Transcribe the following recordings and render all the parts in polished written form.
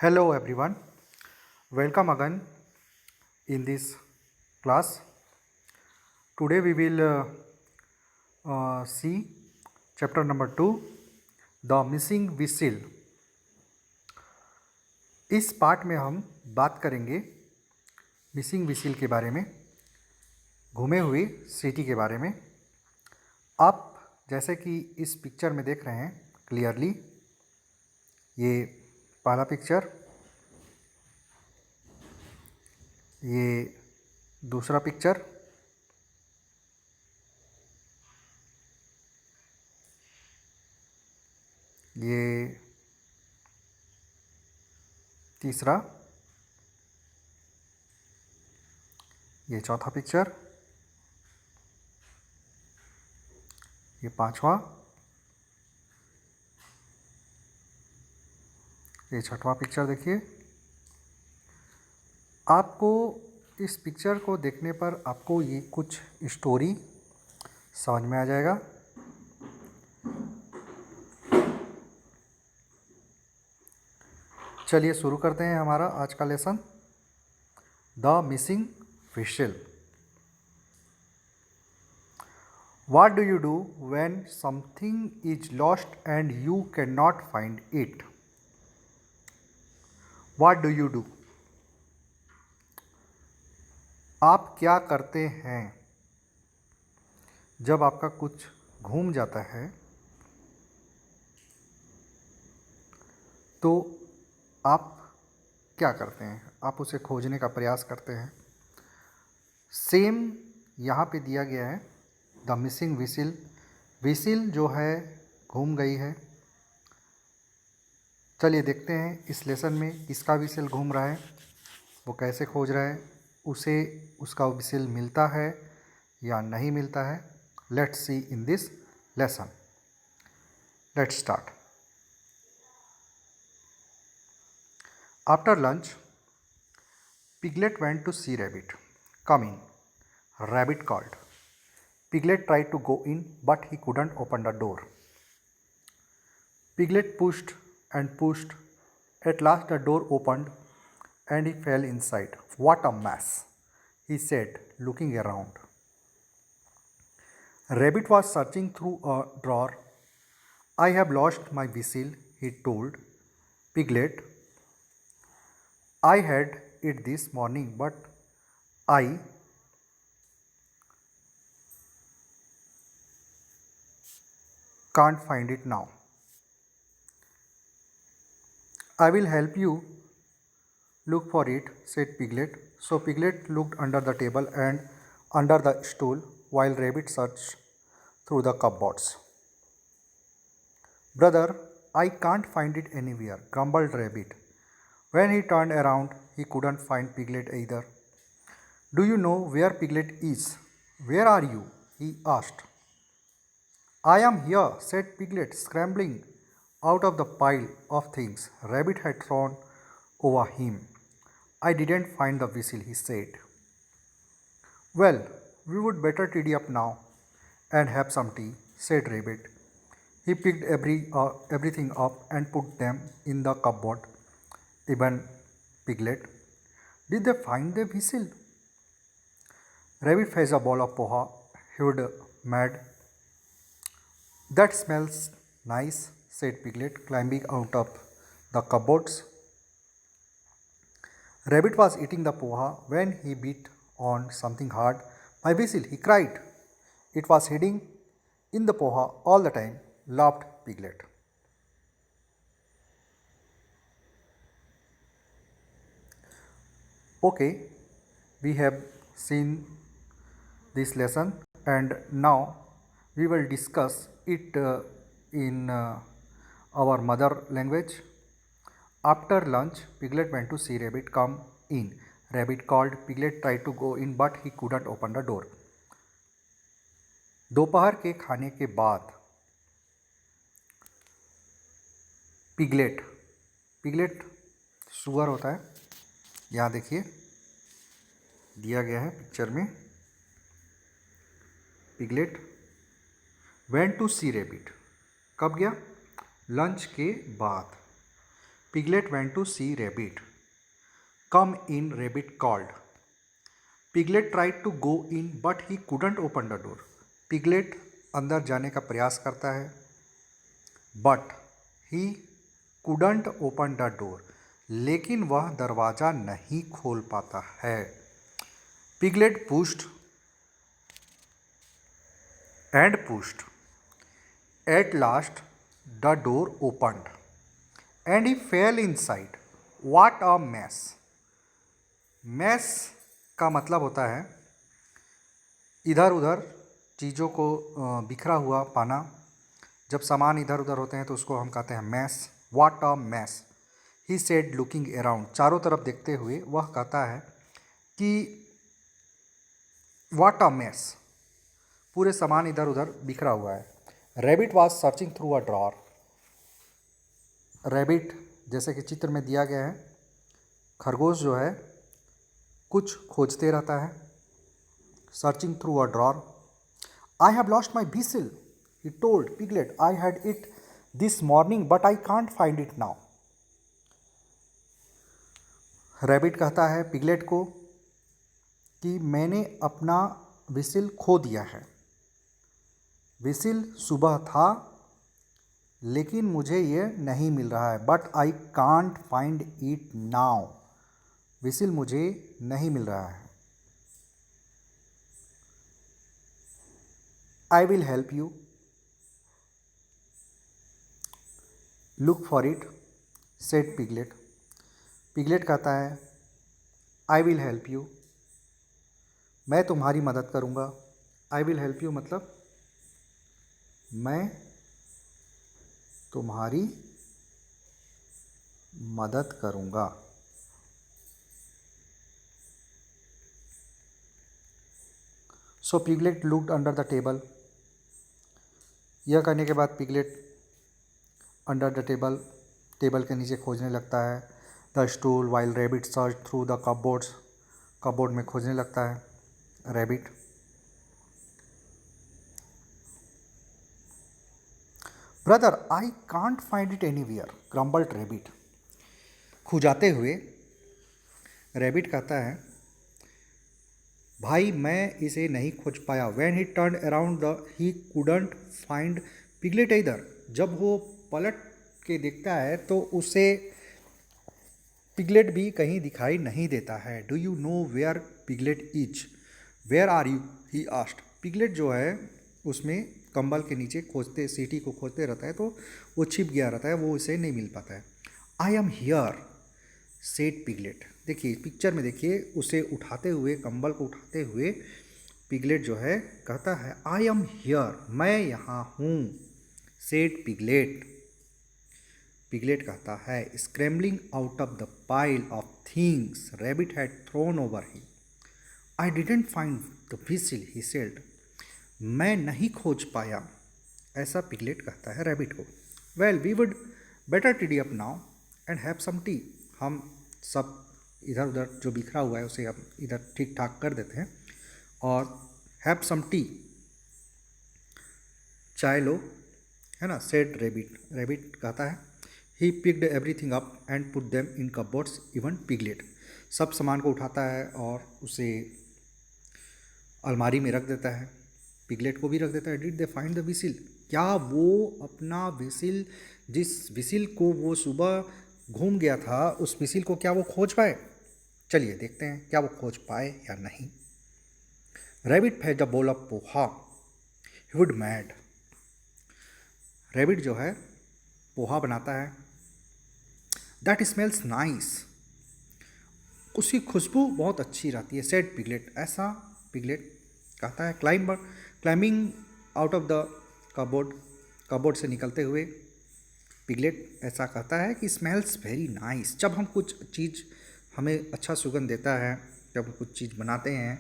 Hello everyone, welcome again in this class. Today we will see chapter number 2, The Missing Whistle. इस part में हम बात करेंगे missing whistle के बारे में, घूमे हुए सीटी के बारे में। आप जैसे कि इस पिक्चर में देख रहे हैं क्लियरली, ये पहला पिक्चर, ये दूसरा पिक्चर, ये तीसरा, ये चौथा पिक्चर, ये पांचवा, ये छठवां पिक्चर। देखिए, आपको इस पिक्चर को देखने पर आपको ये कुछ स्टोरी समझ में आ जाएगा। चलिए शुरू करते हैं हमारा आज का lesson, the missing whistle. What do you do when something is lost and you cannot find it? What do you do? आप क्या करते हैं जब आपका कुछ घूम जाता है? तो आप क्या करते हैं? आप उसे खोजने का प्रयास करते हैं। सेम यहाँ पे दिया गया है, द मिसिंग व्हिसिल। व्हिसिल जो है घूम गई है। चलिए देखते हैं इस लेसन में किसका व्हिसिल घूम रहा है, वो कैसे खोज रहा है, उसे उसका व्हिसिल मिलता है या नहीं मिलता है। Let's see in this lesson. Let's start. After lunch, Piglet went to see Rabbit. Come in, Rabbit called. Piglet tried to go in, but he couldn't open the door. Piglet pushed and pushed. At last the door opened and he fell inside. What a mess, he said, looking around. Rabbit was searching through a drawer. I have lost my whistle, he told Piglet. I had it this morning, but I can't find it now. I will help you look for it, said Piglet. So Piglet looked under the table and under the stool while Rabbit searched through the cupboards. Brother, I can't find it anywhere, grumbled Rabbit. When he turned around, he couldn't find Piglet either. Do you know where Piglet is? Where are you? He asked. I am here, said Piglet, scrambling out of the pile of things Rabbit had thrown over him. I didn't find the whistle, he said. Well, we would better tidy up now and have some tea, said Rabbit. He picked everything up and put them in the cupboard. Even Piglet. Did they find the whistle? Rabbit faced a bowl of poha. He would mad. That smells nice, said Piglet, climbing out of the cupboards. Rabbit was eating the poha when he beat on something hard. My whistle, he cried. It was hiding in the poha all the time, laughed Piglet. Okay, we have seen this lesson and now we will discuss it in our mother language. After lunch, Piglet went to see Rabbit. Come in, Rabbit called. Piglet tried to go in but he couldn't open the door. दोपहर के खाने के बाद piglet, piglet सुअर होता है, यहाँ देखिए दिया गया है पिक्चर में। Piglet went to see Rabbit, कब गया? लंच के बाद। Piglet went to see rabbit. Come in, rabbit called. Piglet tried to go in but he couldn't open the door. Piglet अंदर जाने का प्रयास करता है but he couldn't open the door. लेकिन वह दरवाज़ा नहीं खोल पाता है. Piglet pushed and pushed. At last the door opened and he fell inside. What a mess! Mess का मतलब होता है इधर उधर चीज़ों को बिखरा हुआ पाना. जब सामान इधर उधर होते हैं तो उसको हम कहते हैं mess. What a mess! He said looking around. चारों तरफ देखते हुए वह कहता है कि What a mess! पूरे सामान इधर उधर बिखरा हुआ है. Rabbit was searching through a drawer. Rabbit जैसे कि चित्र में दिया गया है, खरगोश जो है कुछ खोजते रहता है. Searching through a drawer. I have lost my whistle, he told Piglet. I had it this morning but I can't find it now. Rabbit कहता है पिगलेट को कि मैंने अपना विसिल खो दिया है. विसिल सुबह था लेकिन मुझे ये नहीं मिल रहा है. But I can't find it now. Whistle मुझे नहीं मिल रहा है. I will help you. Look for it, said piglet. Piglet कहता है आई विल हेल्प यू, मैं तुम्हारी मदद करूँगा. आई विल हेल्प यू मतलब मैं तुम्हारी मदद करूँगा. So Piglet looked under the table. यह करने के बाद पिगलेट अंडर द टेबल के नीचे खोजने लगता है. The stool while Rabbit search through the cupboards. Cupboard में खोजने लगता है Rabbit. Brother I can't find it anywhere grumbled Rabbit. खुजाते हुए रैबिट कहता है भाई मैं इसे नहीं खोज पाया. When he turn around he couldn't find piglet इधर. जब वो पलट के देखता है तो उसे पिगलेट भी कहीं दिखाई नहीं देता है. Do you know where Piglet is? Where are you? He asked. Piglet जो है उसमें कंबल के नीचे खोजते, सीटी को खोजते रहता है तो वो छिप गया रहता है, वो उसे नहीं मिल पाता है. I am here said piglet. देखिए पिक्चर में देखिए उसे उठाते हुए, कंबल को उठाते हुए पिगलेट जो है कहता है आई एम हियर, मैं यहाँ हूँ. Said piglet. पिगलेट कहता है scrambling out of the pile of things Rabbit had thrown over him. I didn't find the whistle he said. मैं नहीं खोज पाया, ऐसा पिगलेट कहता है रैबिट को. Well we would better tidy up now and have some tea. हम सब इधर उधर जो बिखरा हुआ है उसे हम इधर ठीक ठाक कर देते हैं और हैव सम टी, चाय लो, है ना. Said rabbit. रैबिट कहता है he picked everything up and put them in cupboards even piglet. सब सामान को उठाता है और उसे अलमारी में रख देता है. पिगलेट को भी रख देता है. Did they find the whistle? क्या वो अपना विसिल, जिस विसिल को वो सुबह घूम गया था, उस विसिल को क्या वो खोज पाए? चलिए देखते हैं क्या वो खोज पाए या नहीं. Rabbit fetch the bowl of poha. He would mad. Rabbit जो है पोहा बनाता है. That smells nice. उसकी खुशबू बहुत अच्छी रहती है. Said piglet. ऐसा पिगलेट कहता है. Climbing out of the cupboard से निकलते हुए पिगलेट ऐसा कहता है कि स्मेल्स वेरी नाइस. जब हम कुछ चीज़ हमें अच्छा सुगंध देता है, जब हम कुछ चीज़ बनाते हैं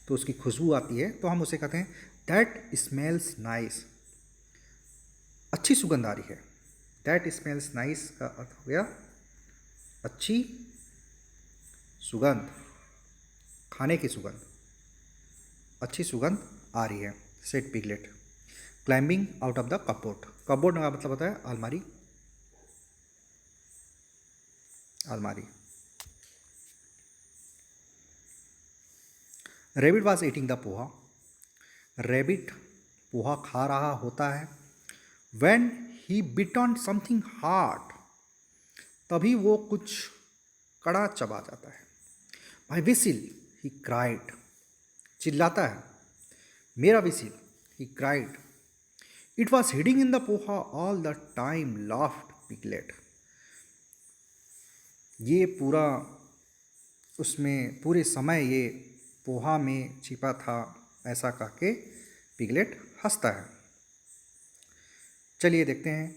तो उसकी खुशबू आती है तो हम उसे कहते हैं दैट स्मेल्स नाइस. अच्छी सुगंध आ रही है. दैट स्मेल्स नाइस का अर्थ हो गया अच्छी सुगंध, खाने की सुगंध. अच्छी सुगंध आ रही है. Said piglet. Climbing out of the cupboard. Cupboard का मतलब होता है अलमारी. अलमारी। Rabbit was eating the poha. Rabbit poha खा रहा होता है। When he bit on something hard, तभी वो कुछ कड़ा चबा जाता है। My whistle, he cried, चिल्लाता है। मेरा whistle, he cried. It was hiding in the poha all the time, laughed Piglet. ये पूरा उसमें पूरे समय ये पोहा में छिपा था, ऐसा कह के पिगलेट हंसता है। चलिए देखते हैं,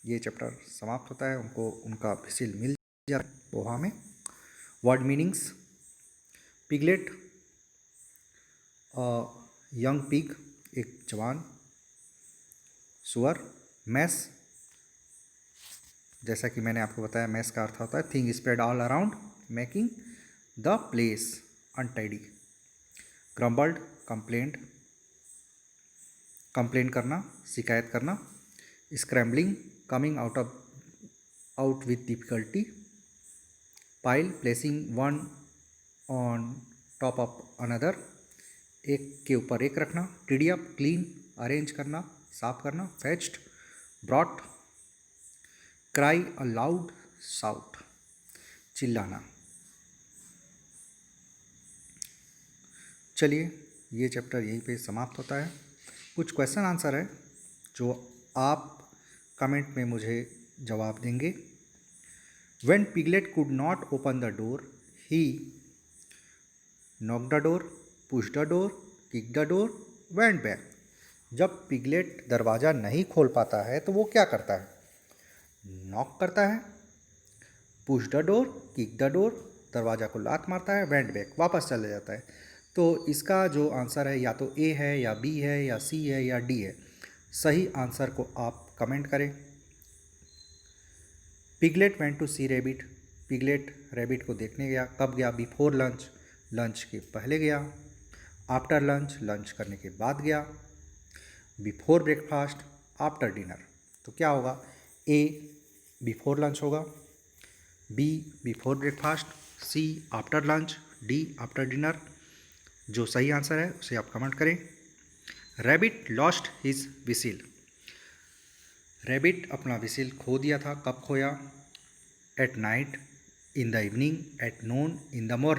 ये चैप्टर समाप्त होता है। उनको उनका विसिल मिल जाता है पोहा में। Word meanings: piglet, young pig, एक जवान सुअर। मैस, जैसा कि मैंने आपको बताया, मैस का अर्थ होता है thing spread all around, making the place untidy. Grumbled, complaint, complain करना, शिकायत करना। Scrambling, coming out with difficulty. Pile, placing one on top of another, एक के ऊपर एक रखना। टिडी अप, क्लीन, अरेंज करना, साफ करना। Fetched, brought. Cry, a loud shout, चिल्लाना। चलिए, ये चैप्टर यहीं पे समाप्त होता है। कुछ क्वेश्चन आंसर है जो आप कमेंट में मुझे जवाब देंगे। When Piglet could not open the door, he knocked the door, pushed the door, kicked the door, went back. जब पिगलेट दरवाज़ा नहीं खोल पाता है तो वो क्या करता है? नॉक करता है, push the door, kick the door, दरवाज़ा को लात मारता है, वेंट बैक, वापस चले जाता है। तो इसका जो आंसर है या तो ए है या बी है या सी है या डी है। सही आंसर को आप कमेंट करें। Piglet went to see Rabbit. Piglet Rabbit को देखने गया। कब गया? बिफोर लंच, लंच के पहले गया। आफ्टर लंच, लंच करने के बाद गया। Before breakfast, after dinner. तो क्या होगा? ए बिफोर लंच होगा, B before breakfast, C after lunch, D after dinner. जो सही आंसर है उसे आप कमेंट करें। Rabbit lost his whistle. Rabbit अपना विसिल खो दिया था। कब खोया? At night, in the evening, at noon, in the morning.